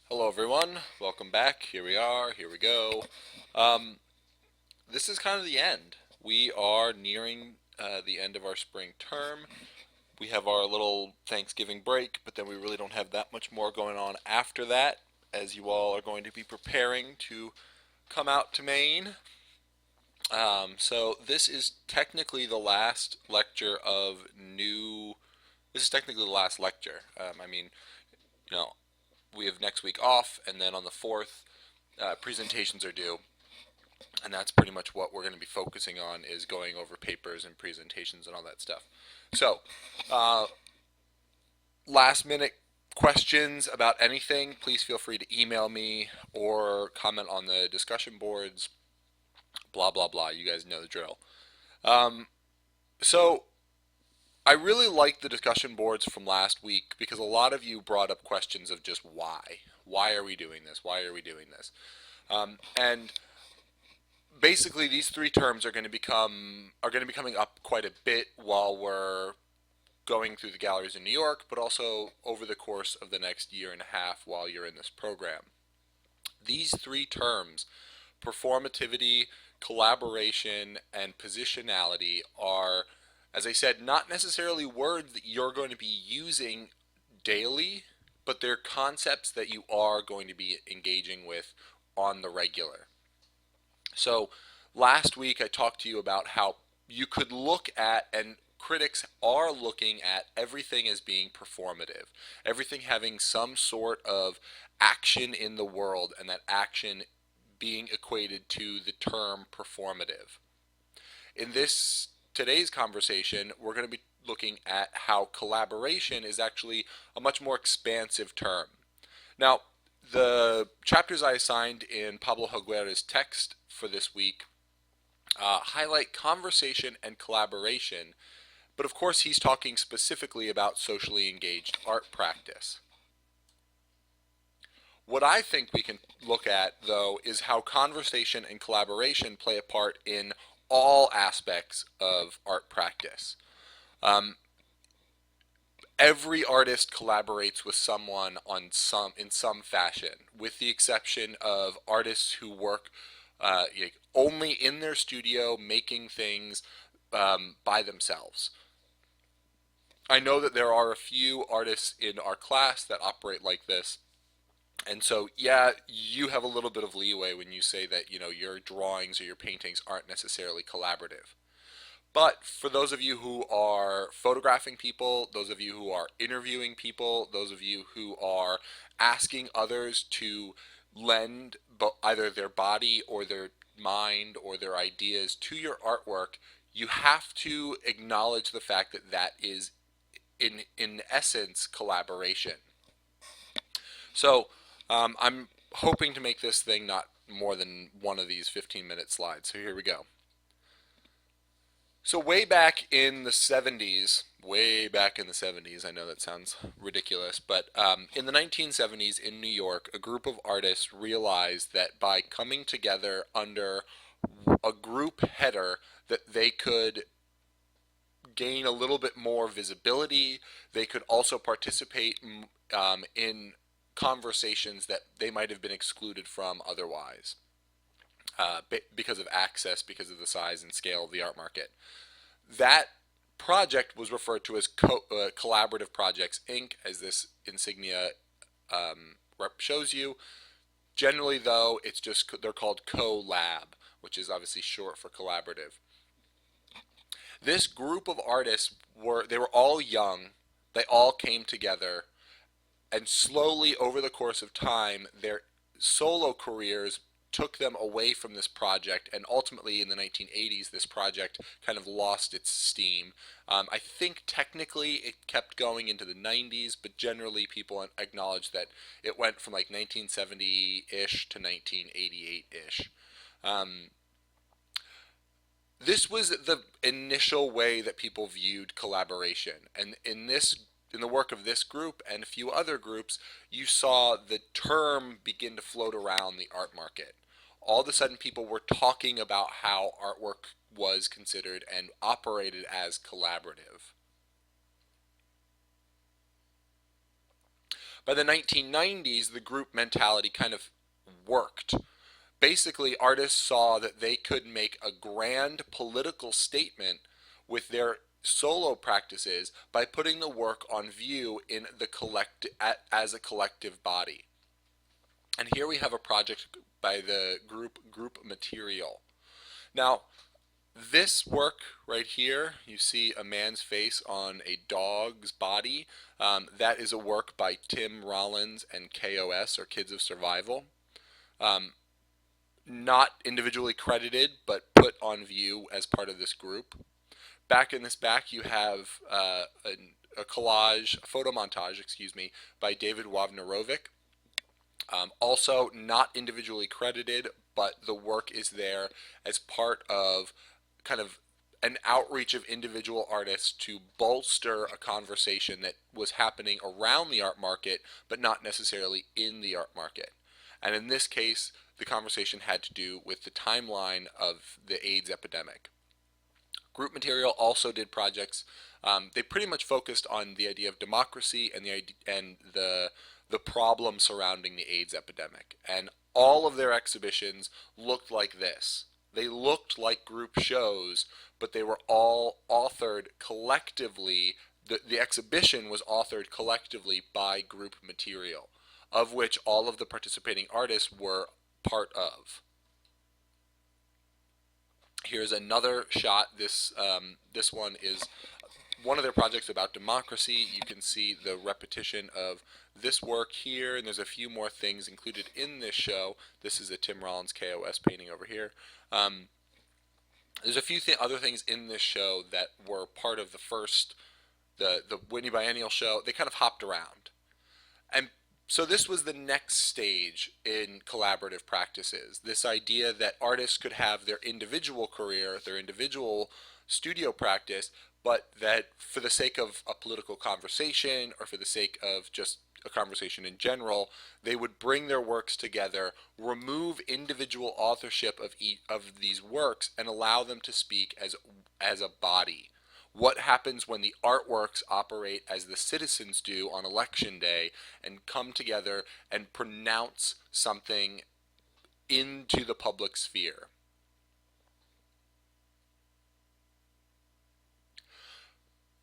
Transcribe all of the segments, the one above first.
Hello, everyone. Welcome back. Here we are. Here we go. Um, this is kind of the end. We are nearing the end of our spring term. We have our little Thanksgiving break, but then we really don't have that much more going on after that, as you all are going to be preparing to come out to Maine. So this is technically the last lecture of new. This is technically the last lecture. You know, we have next week off, and then on the 4th, presentations are due, and that's pretty much what we're going to be focusing on is going over papers and presentations and all that stuff. So, uh, last minute questions about anything, please feel free to email me or comment on the discussion boards. Blah blah blah. You guys know the drill. Um, so I really liked the discussion boards from last week because a lot of you brought up questions of just why. Why are we doing this? Why are we doing this? And basically these three terms are going to be coming up quite a bit while we're going through the galleries in New York, but also over the course of the next year and a half while you're in this program. These three terms, performativity, collaboration, and positionality, are, as I said, not necessarily words that you're going to be using daily, but they're concepts that you are going to be engaging with on the regular. So last week I talked to you about how you could look at, and critics are looking at, everything as being performative, everything having some sort of action in the world, and that action being equated to the term performative. In this today's conversation, we're going to be looking at how collaboration is actually a much more expansive term. Now, the chapters I assigned in Pablo Hoguera's text for this week highlight conversation and collaboration, but of course he's talking specifically about socially engaged art practice. What I think we can look at, though, is how conversation and collaboration play a part in all aspects of art practice. Um, every artist collaborates with someone on in some fashion, with the exception of artists who work only in their studio making things by themselves. I know that there are a few artists in our class that operate like this. And so, yeah, you have a little bit of leeway when you say that, your drawings or your paintings aren't necessarily collaborative. But for those of you who are photographing people, those of you who are interviewing people, those of you who are asking others to lend either their body or their mind or their ideas to your artwork, you have to acknowledge the fact that that is, in essence, collaboration. So I'm hoping to make this thing not more than one of these 15-minute slides. So here we go. So way back in the 70s, I know that sounds ridiculous, but in the 1970s in New York, a group of artists realized that by coming together under a group header, that they could gain a little bit more visibility. They could also participate in conversations that they might have been excluded from otherwise because of access, because of the size and scale of the art market. That project was referred to as Collaborative Projects Inc., as this insignia shows you. Generally, though, it's just they're called CoLab, which is obviously short for collaborative. This group of artists were all young. They all came together, and slowly over the course of time, their solo careers took them away from this project, and ultimately in the 1980s this project kind of lost its steam. I think technically it kept going into the 90s, but generally people acknowledge that it went from like 1970-ish to 1988-ish. Um, this was the initial way that people viewed collaboration, and in the work of this group and a few other groups, you saw the term begin to float around the art market. All of a sudden, people were talking about how artwork was considered and operated as collaborative. By the 1990s, the group mentality kind of worked. Basically, artists saw that they could make a grand political statement with their solo practices by putting the work on view in the as a collective body. And here we have a project by the Group Material. Now, this work right here, you see a man's face on a dog's body. That is a work by Tim Rollins and KOS, or Kids of Survival. Um, Not individually credited, but put on view as part of this group. Back in this back, you have a collage, a photo montage, excuse me, by David Wawnerowic. Also not individually credited, but the work is there as part of kind of an outreach of individual artists to bolster a conversation that was happening around the art market, but not necessarily in the art market. And in this case, the conversation had to do with the timeline of the AIDS epidemic. Group Material also did projects. They pretty much focused on the idea of democracy and the problem surrounding the AIDS epidemic. And all of their exhibitions looked like this. They looked like group shows, but they were all authored collectively. The exhibition was authored collectively by Group Material, of which all of the participating artists were part of. Here's another shot. This one is one of their projects about democracy. You can see the repetition of this work here, and there's a few more things included in this show. This is a Tim Rollins KOS painting over here. There's a few other things in this show that were part of the Whitney Biennial show. They kind of hopped around. And so this was the next stage in collaborative practices. This idea that artists could have their individual career, their individual studio practice, but that for the sake of a political conversation or for the sake of just a conversation in general, they would bring their works together, remove individual authorship of these works, and allow them to speak as a body. What happens when the artworks operate as the citizens do on election day and come together and pronounce something into the public sphere?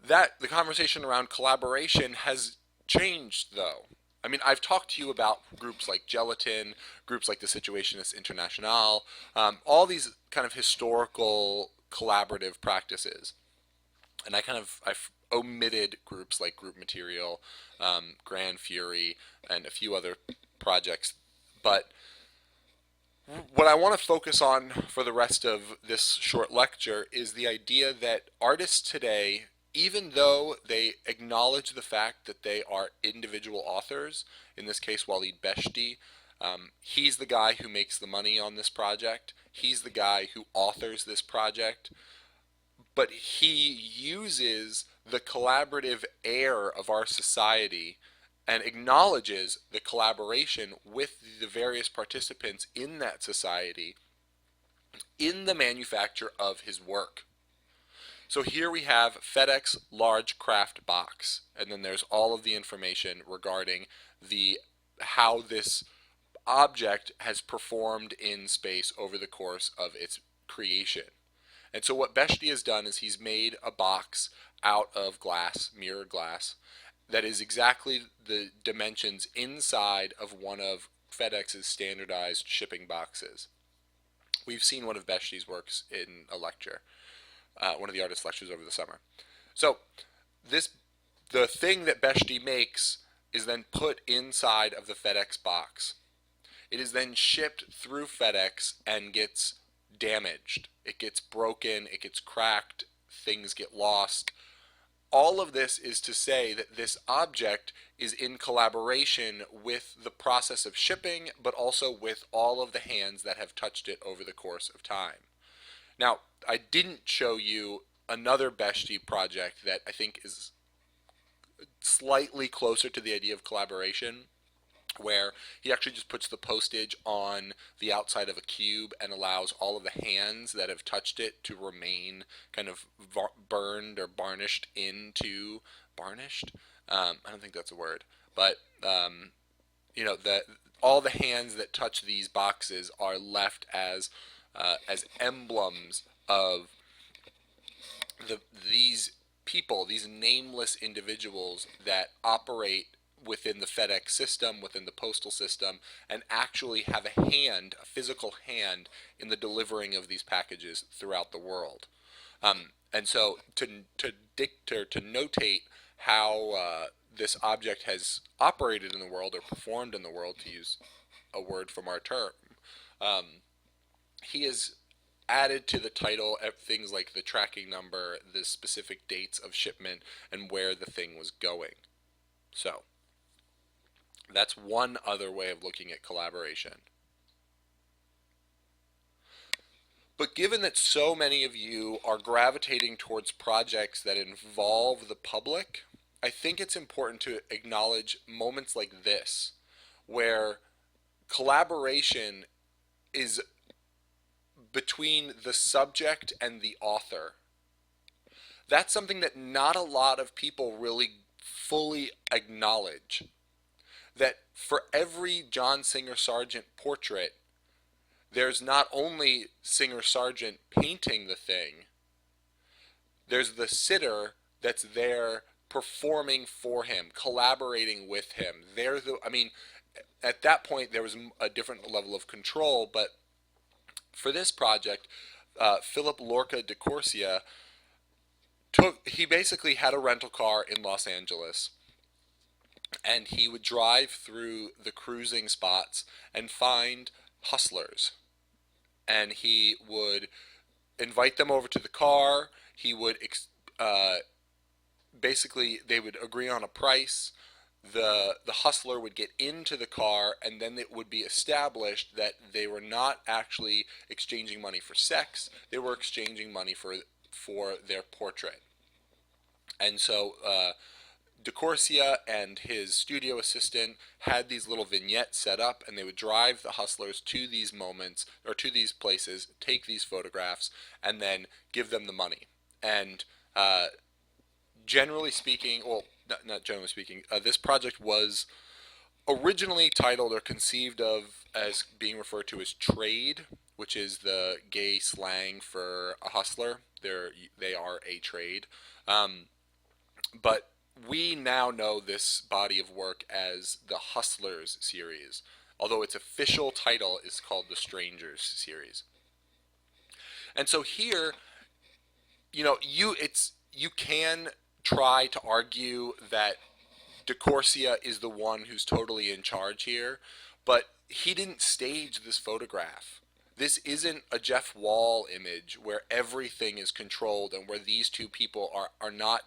The conversation around collaboration has changed, though. I mean, I've talked to you about groups like Gelatin, groups like the Situationist International, all these kind of historical collaborative practices. And I've omitted groups like Group Material, Grand Fury, and a few other projects. But what I want to focus on for the rest of this short lecture is the idea that artists today, even though they acknowledge the fact that they are individual authors, in this case Walid Beshti, he's the guy who makes the money on this project. He's the guy who authors this project. But he uses the collaborative air of our society and acknowledges the collaboration with the various participants in that society in the manufacture of his work. So here we have FedEx large craft box, and then there's all of the information regarding how this object has performed in space over the course of its creation. And so what Beshti has done is he's made a box out of glass, mirror glass, that is exactly the dimensions inside of one of FedEx's standardized shipping boxes. We've seen one of Beshti's works in a lecture, one of the artist lectures over the summer. So the thing that Beshti makes is then put inside of the FedEx box. It is then shipped through FedEx and gets damaged. It gets broken, it gets cracked, things get lost. All of this is to say that this object is in collaboration with the process of shipping, but also with all of the hands that have touched it over the course of time. Now, I didn't show you another Beshti project that I think is slightly closer to the idea of collaboration, where he actually just puts the postage on the outside of a cube and allows all of the hands that have touched it to remain kind of burned or varnished into varnished. I don't think that's a word, but that all the hands that touch these boxes are left as emblems of these people, these nameless individuals that operate within the FedEx system, within the postal system, and actually have a physical hand in the delivering of these packages throughout the world. And so to notate how this object has operated in the world or performed in the world, to use a word from our term, um, he has added to the title things like the tracking number, the specific dates of shipment, and where the thing was going. So that's one other way of looking at collaboration. But given that so many of you are gravitating towards projects that involve the public, I think it's important to acknowledge moments like this, where collaboration is between the subject and the author. That's something that not a lot of people really fully acknowledge. That for every John Singer Sargent portrait, there's not only Singer Sargent painting the thing, there's the sitter that's there performing for him, collaborating with him. At that point there was a different level of control, but for this project, Philip Lorca de Corsia he basically had a rental car in Los Angeles, and he would drive through the cruising spots and find hustlers, and he would invite them over to the car. He would basically, they would agree on a price. The hustler would get into the car, and then it would be established that they were not actually exchanging money for sex. They were exchanging money for their portrait. And so de Corsia and his studio assistant had these little vignettes set up, and they would drive the hustlers to these moments or to these places, take these photographs, and then give them the money. And generally speaking, well, not generally speaking, this project was originally titled or conceived of as being referred to as trade, which is the gay slang for a hustler. They are a trade. But we now know this body of work as the Hustlers series, although its official title is called the Strangers series. And so here, you can try to argue that de Corsia is the one who's totally in charge here, but he didn't stage this photograph. This isn't a Jeff Wall image where everything is controlled and where these two people are not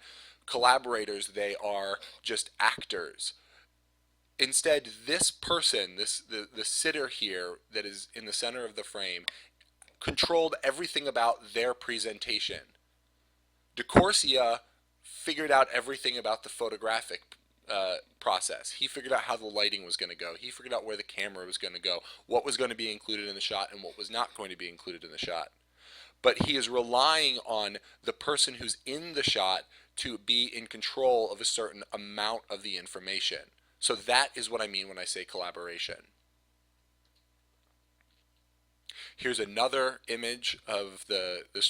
collaborators, they are just actors. Instead, this person, the sitter here that is in the center of the frame, controlled everything about their presentation. De Corsia figured out everything about the photographic process. He figured out how the lighting was going to go. He figured out where the camera was going to go, what was going to be included in the shot and what was not going to be included in the shot. But he is relying on the person who's in the shot to be in control of a certain amount of the information. So that is what I mean when I say collaboration. Here's another image of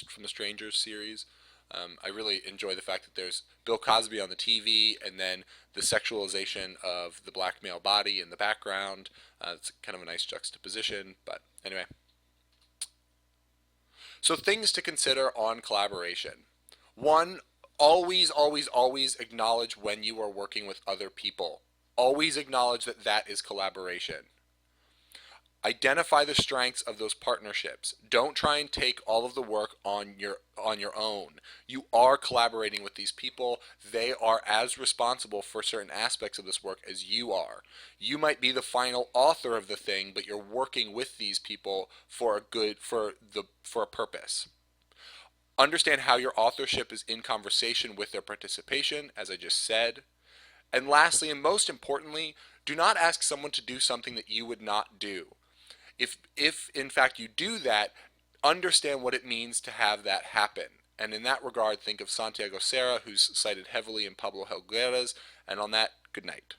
from the Strangers series. I really enjoy the fact that there's Bill Cosby on the TV, and then the sexualization of the black male body in the background. It's kind of a nice juxtaposition, but anyway. So things to consider on collaboration. One, always, always, always acknowledge when you are working with other people. Always acknowledge that that is collaboration. Identify the strengths of those partnerships. Don't try and take all of the work on your own. You are collaborating with these people. They are as responsible for certain aspects of this work as you are. You might be the final author of the thing, but you're working with these people for a purpose. Understand how your authorship is in conversation with their participation, as I just said. And lastly, and most importantly, do not ask someone to do something that you would not do. If in fact you do that, understand what it means to have that happen. And in that regard, think of Santiago Serra, who's cited heavily in Pablo Helguera's. And on that, good night.